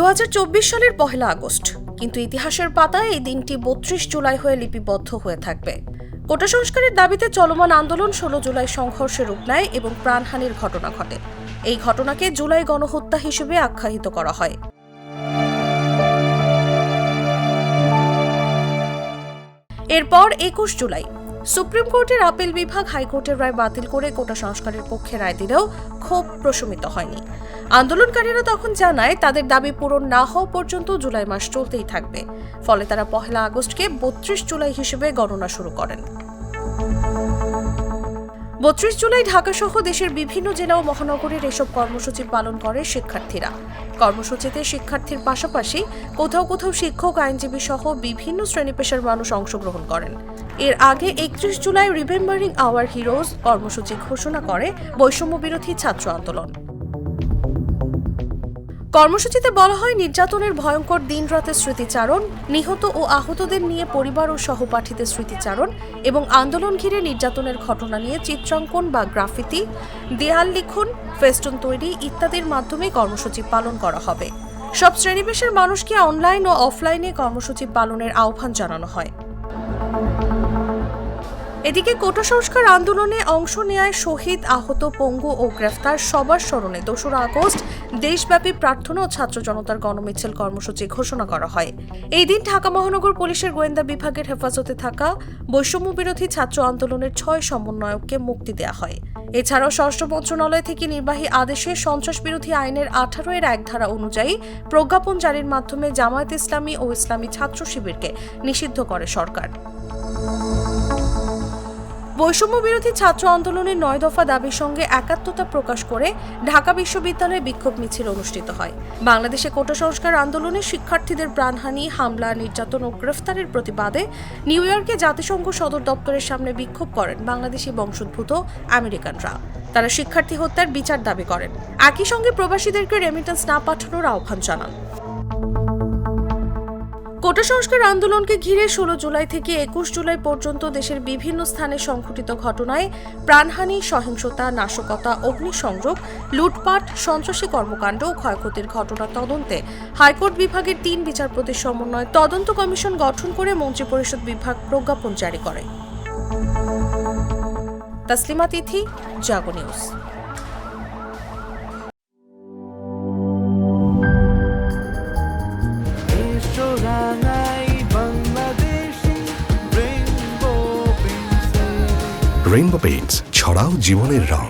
2024 সালের 1 আগস্ট, কিন্তু ইতিহাসের পাতায় এই দিনটি 32 জুলাই হয়ে লিপিবদ্ধ হয়ে থাকবে। কোটা সংস্কারের দাবিতে চলমান আন্দোলন 16 জুলাই সংঘর্ষে রূপ নেয় এবং প্রাণহানির ঘটনা ঘটে। এই ঘটনাকে জুলাই গণহত্যা হিসেবে আখ্যায়িত করা হয়। এরপর 21 জুলাই সুপ্রিম কোর্টের আপিল বিভাগ হাইকোর্টের রায় বাতিল করে কোটা সংস্কারের পক্ষে রায় দিলেও ক্ষোভ প্রশমিত হয়নি। আন্দোলনকারীরা তখন জানায় তাদের দাবি পূরণ না হওয়া পর্যন্ত জুলাই মাস চলতেই থাকবে। ফলে তারা 1 আগস্টকে 32 জুলাই হিসেবে গণনা শুরু করেন। 32 জুলাই ঢাকাসহ দেশের বিভিন্ন জেলা ও মহানগরীর এসব কর্মসূচি পালন করে শিক্ষার্থীরা। কর্মসূচিতে শিক্ষার্থীর পাশাপাশি কোথাও কোথাও শিক্ষক, আইনজীবী সহ বিভিন্ন শ্রেণী পেশার মানুষ অংশগ্রহণ করেন। এর আগে 31 জুলাই রিমেম্বারিং আওয়ার হিরোজ কর্মসূচি ঘোষণা করে বৈষম্য বিরোধী ছাত্র আন্দোলন। কর্মসূচিতে বলা হয়, নির্যাতনের ভয়ঙ্কর দিন রাতের স্মৃতিচারণ, নিহত ও আহতদের নিয়ে পরিবার ও সহপাঠীদের স্মৃতিচারণ এবং আন্দোলন ঘিরে নির্যাতনের ঘটনা নিয়ে চিত্রাঙ্কন বা গ্রাফিতি, দেয়াল লিখন, ফেস্টুন তৈরি ইত্যাদির মাধ্যমে কর্মসূচি পালন করা হবে। সব শ্রেণীপেশার মানুষকে অনলাইন ও অফলাইনে কর্মসূচি পালনের আহ্বান জানানো হয়। এদিকে কোটা সংস্কার আন্দোলনে অংশ নেয় শহীদ, আহত, পঙ্গু ও গ্রেফতার সবার স্মরণে 2 আগস্ট দেশব্যাপী প্রার্থনা ও ছাত্র জনতার গণমিছিল কর্মসূচি ঘোষণা করা হয়। এই দিন ঢাকা মহানগর পুলিশের গোয়েন্দা বিভাগের হেফাজতে থাকা বৈষম্য বিরোধী ছাত্র আন্দোলনের 6 সমন্বয়ককে মুক্তি দেওয়া হয়। এছাড়াও স্বরাষ্ট্র মন্ত্রণালয় থেকে নির্বাহী আদেশে সন্ত্রাস বিরোধী আইনের 18 এর 1 ধারা অনুযায়ী প্রজ্ঞাপন জারির মাধ্যমে জামায়াত ইসলামী ও ইসলামী ছাত্র শিবিরকে নিষিদ্ধ করে সরকার। বৈষম্য বিরোধী ছাত্র আন্দোলনের 9 দফা দাবির সঙ্গে একাত্মতা প্রকাশ করে ঢাকা বিশ্ববিদ্যালয়ে বিক্ষোভ মিছিল অনুষ্ঠিত হয়। বাংলাদেশে কোটা সংস্কার আন্দোলনে শিক্ষার্থীদের প্রাণহানি, হামলা, নির্যাতন ও গ্রেফতারের প্রতিবাদে নিউ ইয়র্কে জাতিসংঘ সদর দপ্তরের সামনে বিক্ষোভ করেন বাংলাদেশি বংশোদ্ভূত আমেরিকানরা। তারা শিক্ষার্থী হত্যার বিচার দাবি করেন। একই সঙ্গে প্রবাসীদেরকে রেমিটেন্স না পাঠানোর আহ্বান জানান। কোটা সংস্কার আন্দোলনকে ঘিরে 16 জুলাই থেকে 21 জুলাই পর্যন্ত দেশের বিভিন্ন স্থানে সংঘটিত ঘটনায় প্রাণহানি, সহিংসতা, নাশকতা, অগ্নিসংযোগ, লুটপাট, সন্ত্রাসী কর্মকাণ্ড ও ক্ষয়ক্ষতির ঘটনা তদন্তে হাইকোর্ট বিভাগের 3 বিচারপতির সমন্বয়ে তদন্ত কমিশন গঠন করে মন্ত্রিপরিষদ বিভাগ প্রজ্ঞাপন জারি করে। তাসলিমা তিথি, জাগো নিউজ। রেইনবো পেইন্টস, ছড়াও জীবনের রং।